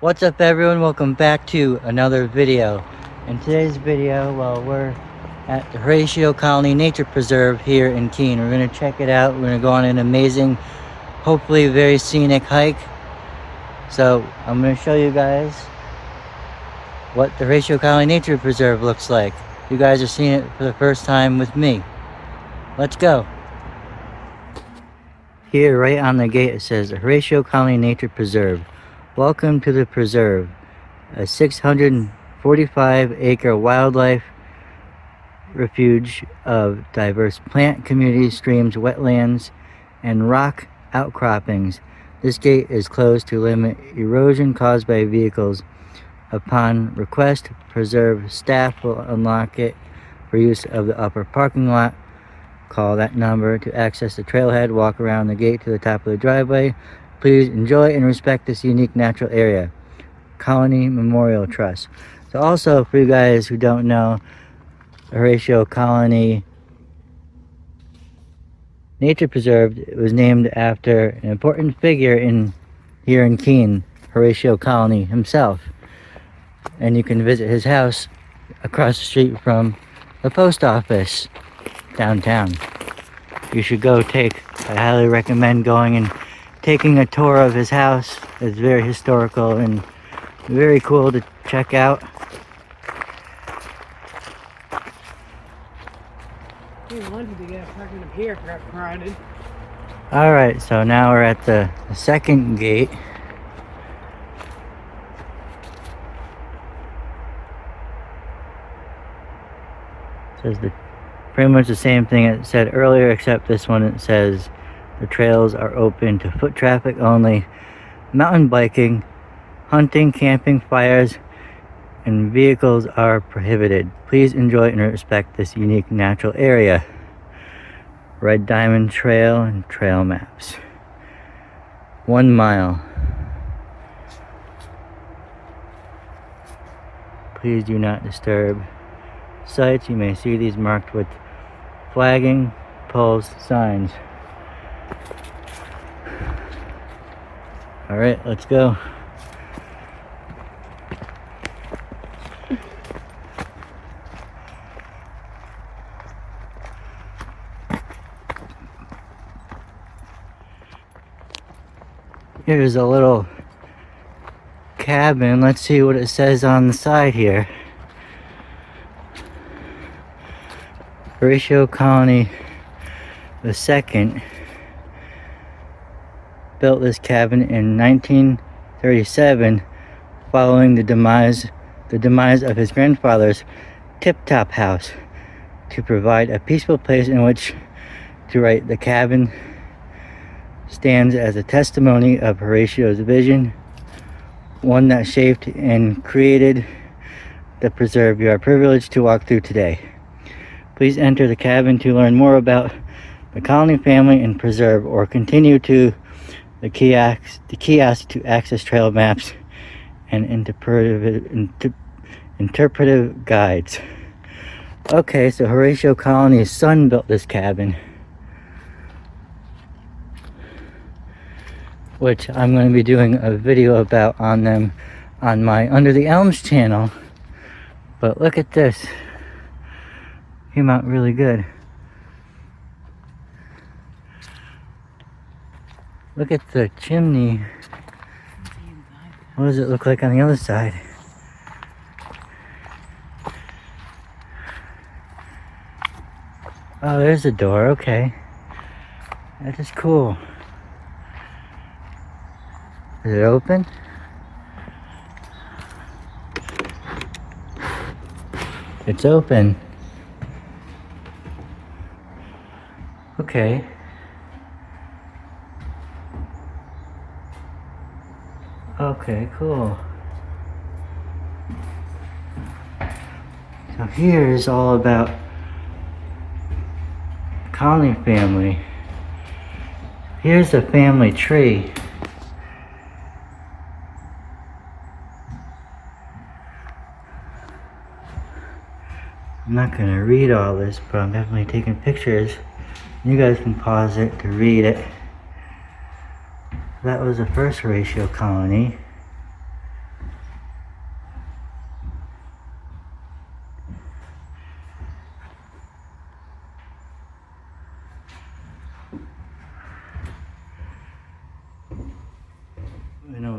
What's up everyone, welcome back to another video. In today's video, well, we're at the Horatio Colony Nature Preserve here in Keene. We're going to check it out. We're going to go on an amazing, hopefully very scenic hike. So I'm going to show you guys what the Horatio Colony Nature Preserve looks like. You guys are seeing it for the first time with me. Let's go. Here right on the gate it says Horatio Colony Nature Preserve. Welcome to the preserve, a 645-acre wildlife refuge of diverse plant communities, streams, wetlands, and rock outcroppings. This gate is closed to limit erosion caused by vehicles. Upon request, preserve staff will unlock it for use of the upper parking lot. Call that number to access the trailhead. Walk around the gate to the top of the driveway. Please enjoy and respect this unique natural area. Colony Memorial Trust. So also, for you guys who don't know, Horatio Colony Nature Preserve was named after an important figure here in Keene, Horatio Colony himself. And you can visit his house across the street from the post office downtown. You should go I highly recommend going and taking a tour of his house. It's very historical and very cool to check out. Wanted to get parking up here, got crowded. Alright, so now we're at the second gate. It says pretty much the same thing it said earlier, except this one it says the trails are open to foot traffic only. Mountain biking, hunting, camping, fires, and vehicles are prohibited. Please enjoy and respect this unique natural area. Red Diamond Trail and trail maps. 1 mile. Please do not disturb sites. You may see these marked with flagging poles, signs. Alright, let's go. Here's a little cabin. Let's see what it says on the side here. Horatio Colony II built this cabin in 1937 following the demise of his grandfather's tip-top house to provide a peaceful place in which to write. The cabin stands as a testimony of Horatio's vision, one that shaped and created the preserve you are privileged to walk through today. Please enter the cabin to learn more about the Colony family and preserve, or continue to the kiosk to access trail maps and interpretive guides. Okay, so Horatio Colony's son built this cabin, which I'm going to be doing a video about on my Under the Elms channel. But look at this. Came out really good. Look at the chimney. What does it look like on the other side? Oh, there's a door. Okay. That is cool. Is it open? It's open. Okay. Okay, cool. So here's all about Colony family. Here's the family tree. I'm not going to read all this, but I'm definitely taking pictures. You guys can pause it to read it. That was the first Horatio colony.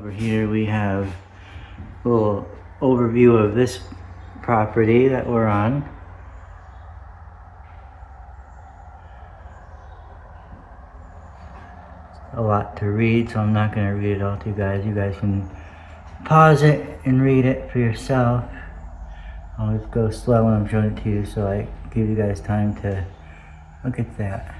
Over here we have a little overview of this property that we're on. A lot to read, so I'm not going to read it all to you guys. You guys can pause it and read it for yourself. I'll just go slow when I'm showing it to you, so I give you guys time to look at that.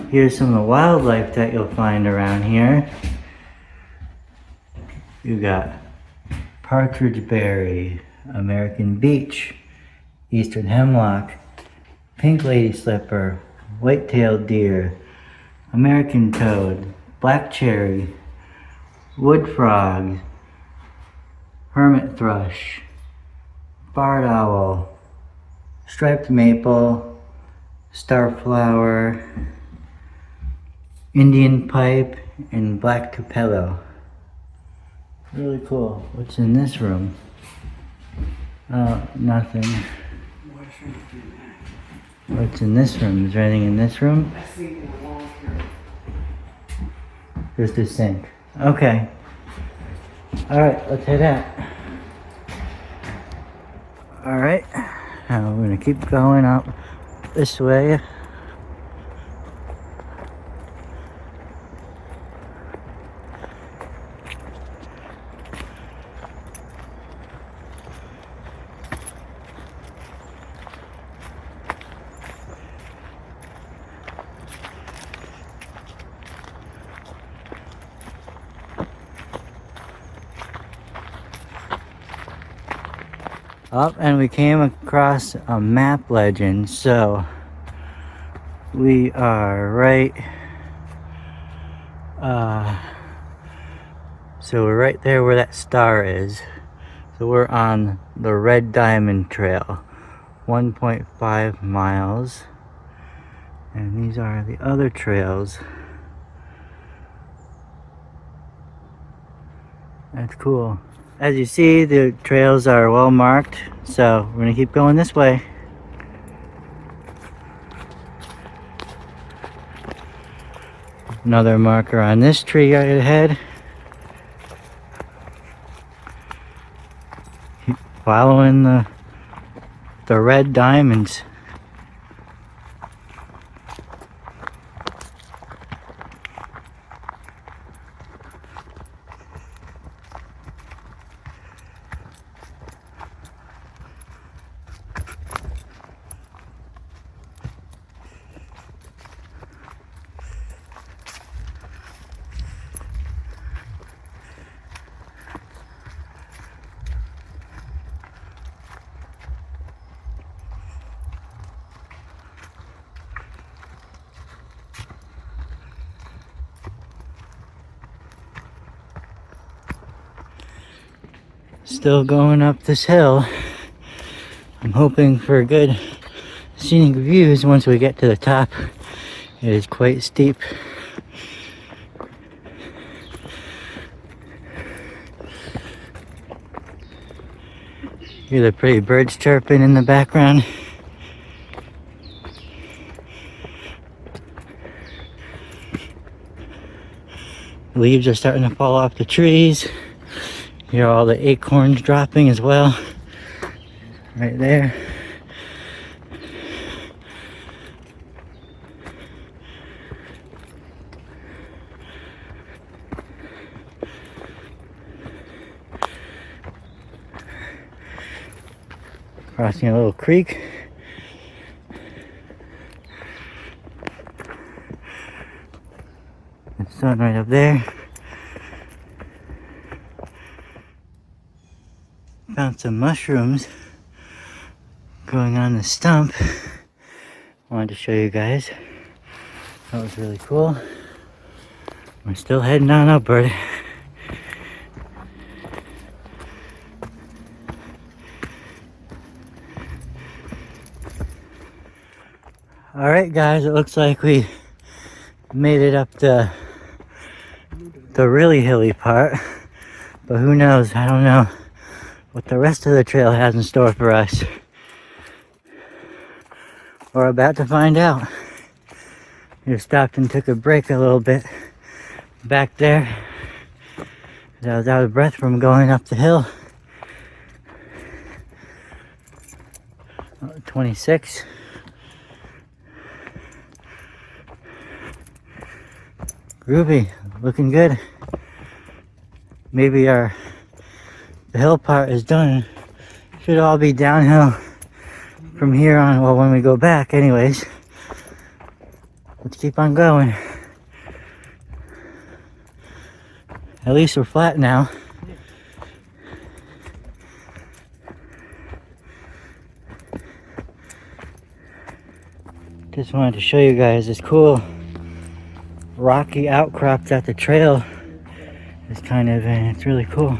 Here's some of the wildlife that you'll find around here. You got partridge berry, American beech, eastern hemlock, pink lady slipper, white-tailed deer, American toad, black cherry, wood frog, hermit thrush, barred owl, striped maple, starflower, Indian pipe, and black tupelo. Really cool. What's in this room? Oh, nothing. What's in this room? Is there anything in this room? I see in the wall here. There's the sink. Okay. Alright, let's head out. Alright. Now we're gonna keep going up this way. Up, and we came across a map legend, so we are right, so we're right there where that star is. So we're on the Red Diamond Trail, 1.5 miles, and these are the other trails. That's cool. As you see, the trails are well marked, so we're gonna keep going this way. Another marker on this tree right ahead. Keep following the red diamonds. Still going up this hill. I'm hoping for good scenic views once we get to the top. It is quite steep. Hear the pretty birds chirping in the background. The leaves are starting to fall off the trees. Hear all the acorns dropping as well. Right there. Crossing a little creek. The sun right up there. Found some mushrooms growing on the stump. Wanted to show you guys. That was really cool. We're still heading on upward. Alright guys, it looks like we made it up the really hilly part. But who knows, I don't know what the rest of the trail has in store for us. We're about to find out. We stopped and took a break a little bit back there. I was out of breath from going up the hill. 26. Groovy, looking good. Maybe the hill part is done. Should all be downhill from here on. Well, when we go back anyways. Let's keep on going. At least we're flat now. Just wanted to show you guys this cool rocky outcrop that the trail is kind of in. It's really cool.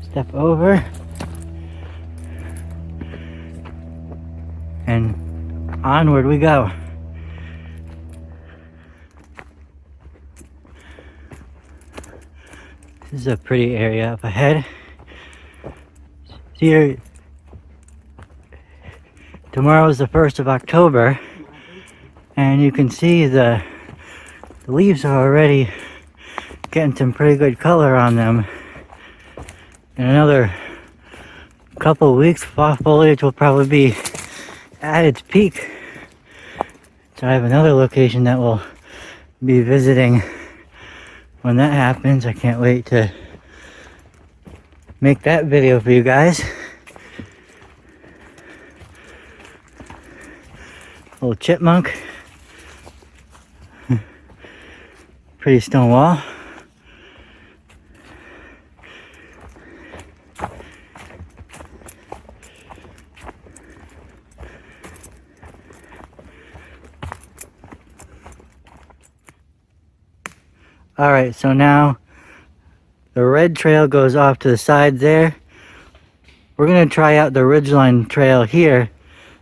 Step over. And onward we go. This is a pretty area up ahead. Here, tomorrow is the 1st of October, and you can see the leaves are already getting some pretty good color on them. In another couple of weeks, fall foliage will probably be at its peak. So I have another location that we'll be visiting when that happens. I can't wait to make that video for you guys. Little chipmunk. Pretty stone wall. Alright, so now the red trail goes off to the side there. We're going to try out the ridgeline trail here.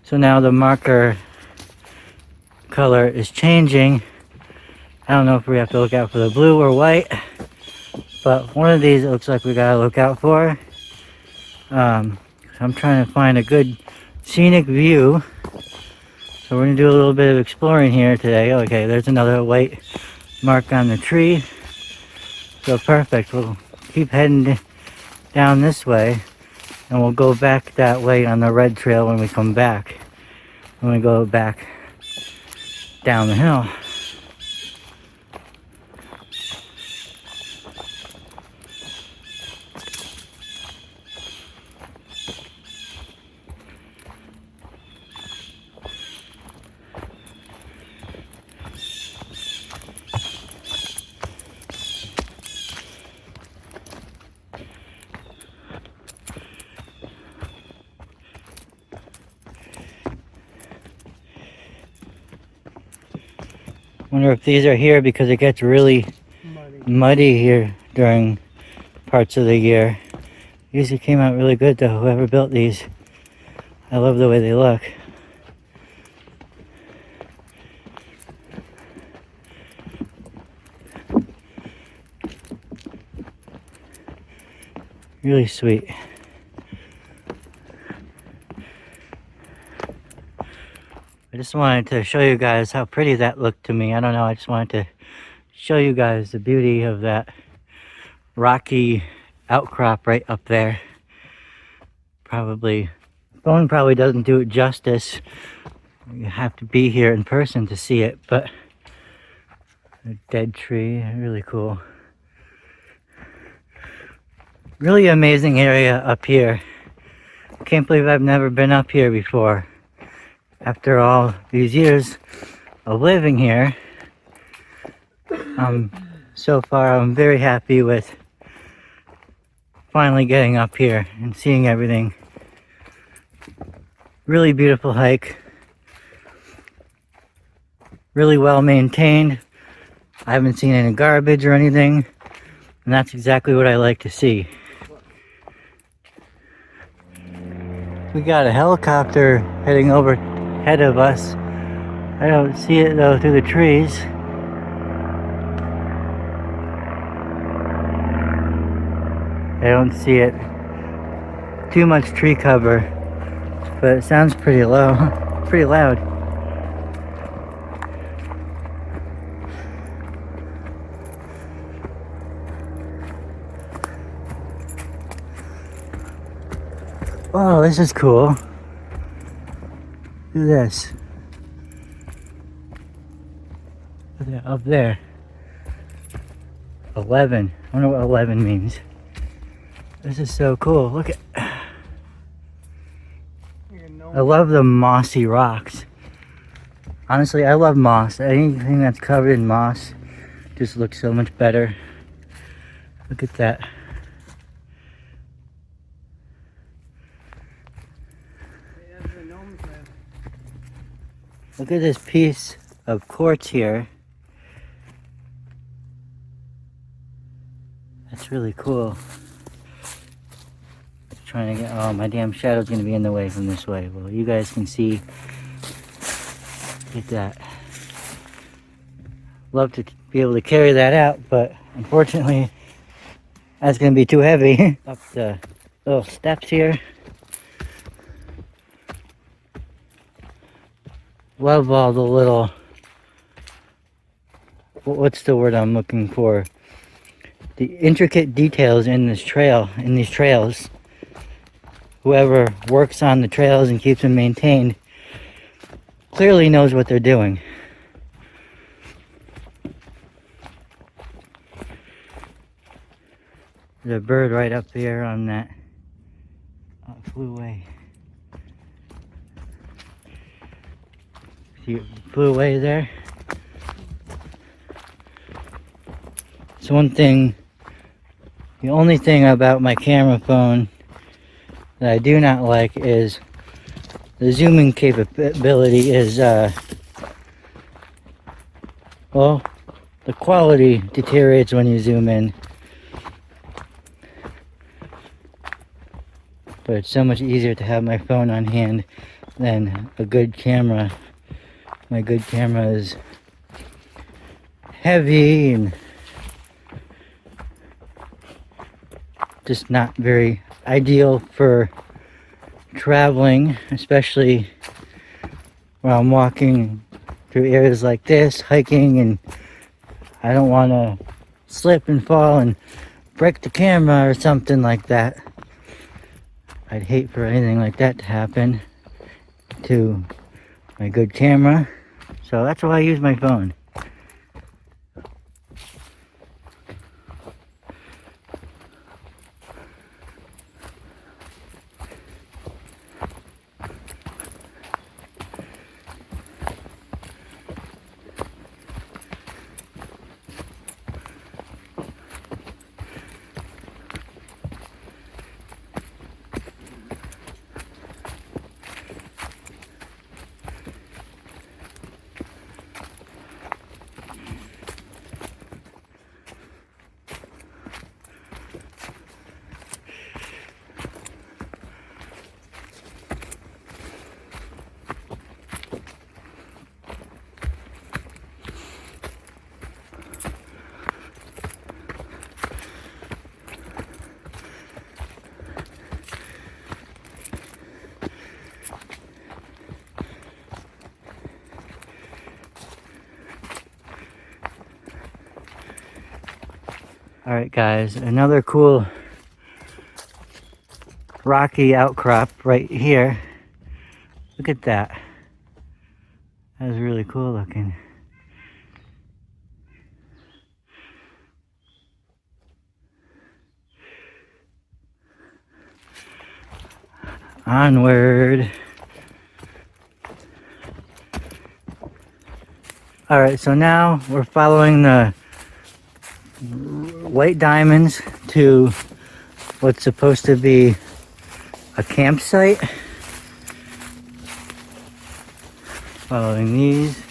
So now the marker color is changing. I don't know if we have to look out for the blue or white, but one of these it looks like we got to look out for. I'm trying to find a good scenic view. So we're going to do a little bit of exploring here today. Okay, there's another white mark on the tree. So perfect. We'll keep heading down this way, and we'll go back that way on the red trail when we come back. When we go back down the hill. Wonder if these are here because it gets really muddy here during parts of the year. These came out really good though, whoever built these. I love the way they look. Really sweet. I just wanted to show you guys how pretty that looked to me. I don't know, I just wanted to show you guys the beauty of that rocky outcrop right up there. Phone probably doesn't do it justice. You have to be here in person to see it, but a dead tree, really cool. Really amazing area up here. I can't believe I've never been up here before. After all these years of living here, so far I'm very happy with finally getting up here and seeing everything. Really beautiful hike. Really well maintained. I haven't seen any garbage or anything, and that's exactly what I like to see. We got a helicopter heading over ahead of us. I don't see it though through the trees. I don't see it. Too much tree cover, but it sounds pretty low, pretty loud. Oh, this is cool. Look at this. Look at that up there. 11. I wonder what 11 means. This is so cool. Look at. I love the mossy rocks. Honestly, I love moss. Anything that's covered in moss just looks so much better. Look at that. Look at this piece of quartz here. That's really cool. Trying to get, oh, my damn shadow's gonna be in the way from this way. Well, you guys can see. Look at that. Love to be able to carry that out, but unfortunately, that's gonna be too heavy. Up the little steps here. Love all the little, what's the word I'm looking for? The intricate details in this trail, in these trails. Whoever works on the trails and keeps them maintained clearly knows what they're doing. There's a bird right up here on that. Oh, it flew away. See, it flew away there. It's one thing, the only thing about my camera phone that I do not like is the zooming capability is, well, the quality deteriorates when you zoom in. But it's so much easier to have my phone on hand than a good camera. My good camera is heavy and just not very ideal for traveling, especially when I'm walking through areas like this, hiking, and I don't want to slip and fall and break the camera or something like that. I'd hate for anything like that to happen to my good camera, so that's why I use my phone. Alright guys, another cool rocky outcrop right here. Look at that. That was really cool looking. Onward. Alright, so now we're following the white diamonds to what's supposed to be a campsite. Following these.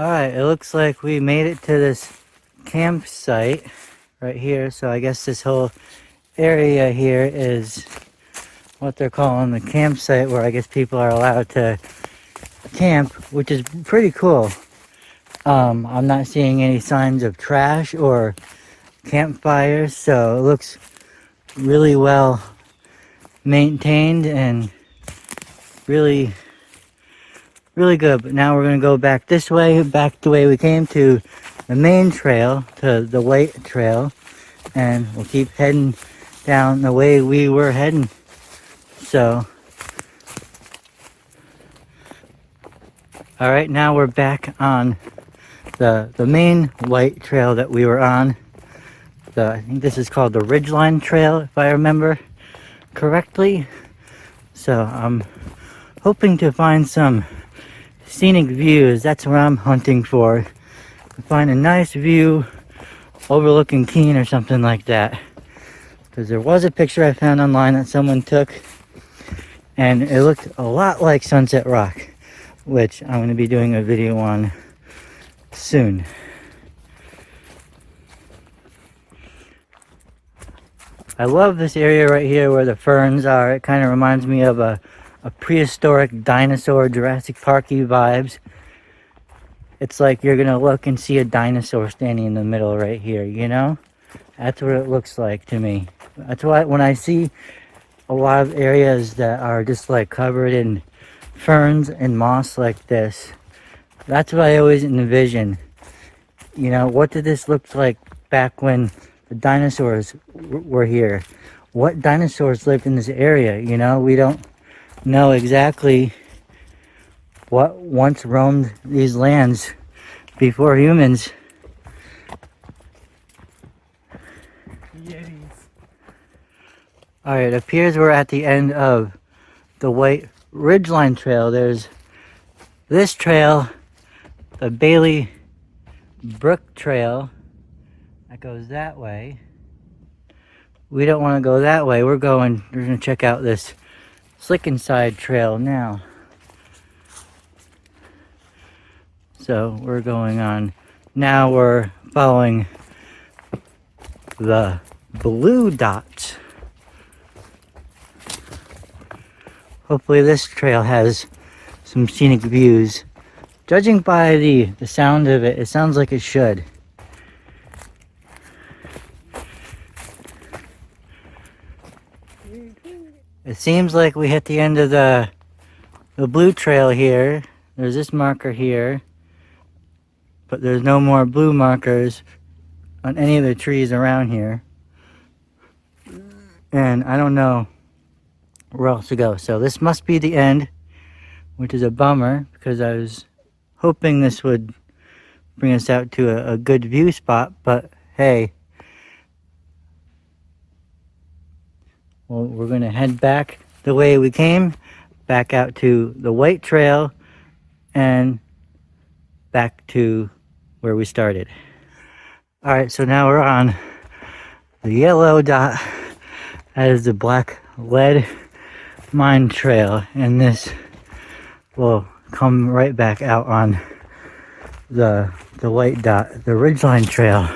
Alright, it looks like we made it to this campsite right here. So I guess this whole area here is what they're calling the campsite, where I guess people are allowed to camp, which is pretty cool. I'm not seeing any signs of trash or campfires, so it looks really well maintained and really good. But now we're going to go back this way, back the way we came, to the main trail, to the White Trail, and we'll keep heading down the way we were heading. So all right, now we're back on the main White Trail that we were on. I think this is called the Ridgeline Trail, if I remember correctly. So I'm hoping to find some scenic views. That's what I'm hunting for. To find a nice view overlooking Keene or something like that. Because there was a picture I found online that someone took, and it looked a lot like Sunset Rock, which I'm going to be doing a video on soon. I love this area right here where the ferns are. It kind of reminds me of a prehistoric dinosaur, Jurassic Parky vibes. It's like you're gonna look and see a dinosaur standing in the middle right here, you know? That's what it looks like to me. That's why when I see a lot of areas that are just like covered in ferns and moss like this, that's what I always envision. You know, what did this look like back when the dinosaurs were here? What dinosaurs lived in this area? You know, we don't know exactly what once roamed these lands before humans. Yetis. Alright, it appears we're at the end of the White Ridgeline Trail. There's this trail, the Bailey Brook Trail, that goes that way. We don't want to go that way. We're going to check out this Slickenside Trail now. So we're going on. Now we're following the blue dots. Hopefully this trail has some scenic views. Judging by the sound of it, it sounds like it should. It seems like we hit the end of the blue trail here. There's this marker here, but there's no more blue markers on any of the trees around here. And I don't know where else to go. So this must be the end, which is a bummer, because I was hoping this would bring us out to a good view spot, but hey. Well, we're going to head back the way we came, back out to the White Trail, and back to where we started. Alright, so now we're on the yellow dot. That is the Black Lead Mine Trail, and this will come right back out on the white dot, the Ridgeline Trail.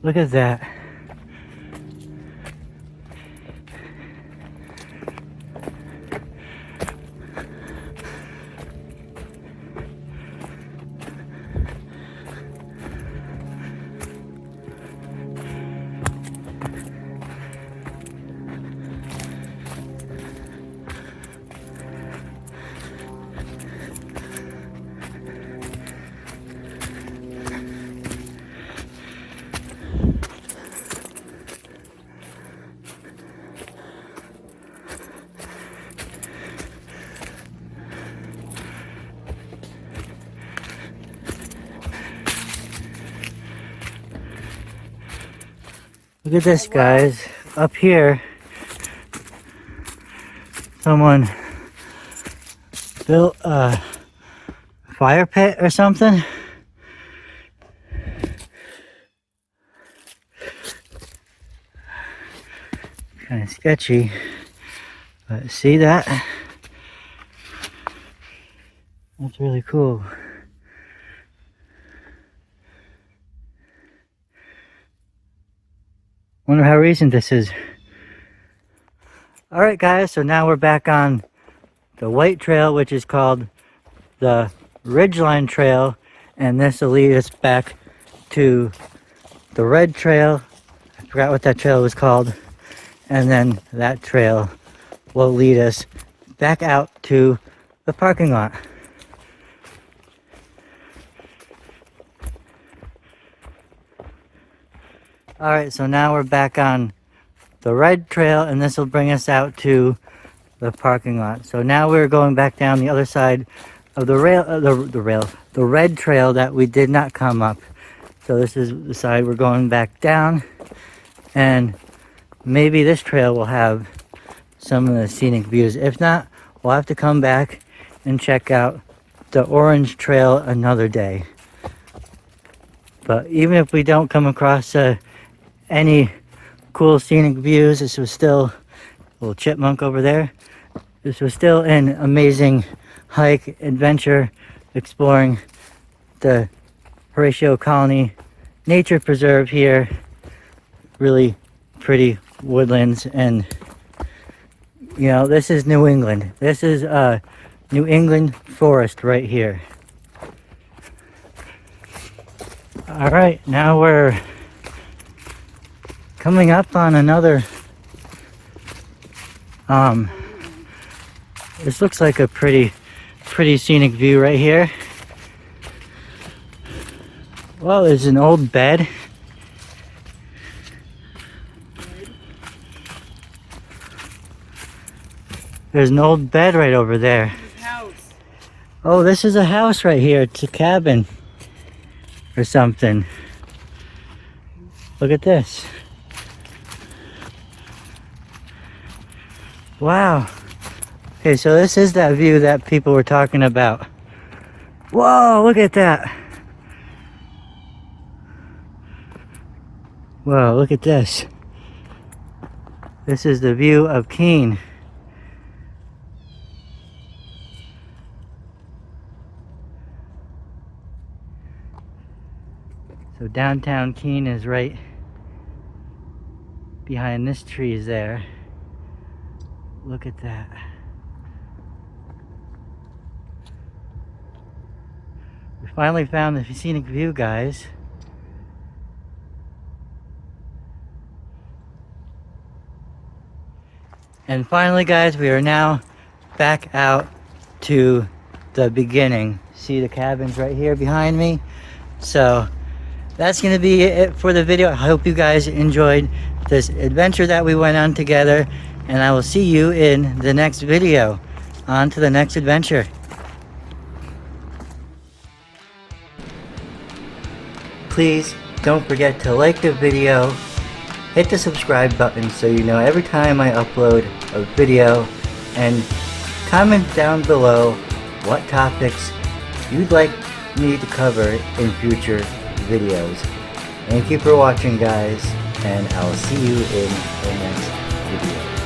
Look at that. Look at this, guys. Up here, someone built a fire pit or something. Kind of sketchy, but see that? That's really cool. Wonder how recent this is. Alright guys, so now we're back on the white trail, which is called the Ridgeline Trail, and this will lead us back to the red trail. I forgot what that trail was called. And then that trail will lead us back out to the parking lot. Alright, so now we're back on the red trail, and this will bring us out to the parking lot. So now we're going back down the other side of the the red trail that we did not come up. So this is the side we're going back down, and maybe this trail will have some of the scenic views. If not, we'll have to come back and check out the orange trail another day. But even if we don't come across any cool scenic views, this was still a little chipmunk over there. This was still an amazing hike, adventure, exploring the Horatio Colony Nature Preserve here. Really pretty woodlands, and you know, this is New England. This is New England forest right here. All right, now we're coming up on another this looks like a pretty scenic view right here. Well, there's an old bed. There's an old bed right over there. House. Oh, this is a house right here. It's a cabin or something. Look at this. Wow. Okay, so this is that view that people were talking about. Whoa, look at that. Whoa, look at this. This is the view of Keene. So downtown Keene is right behind this tree is there. Look at that. We finally found the scenic view, guys. And finally, guys, we are now back out to the beginning. See the cabins right here behind me? So that's going to be it for the video. I hope you guys enjoyed this adventure that we went on together, and I will see you in the next video. On to the next adventure. Please don't forget to like the video, hit the subscribe button so you know every time I upload a video, and comment down below what topics you'd like me to cover in future videos. Thank you for watching, guys, and I'll see you in the next video.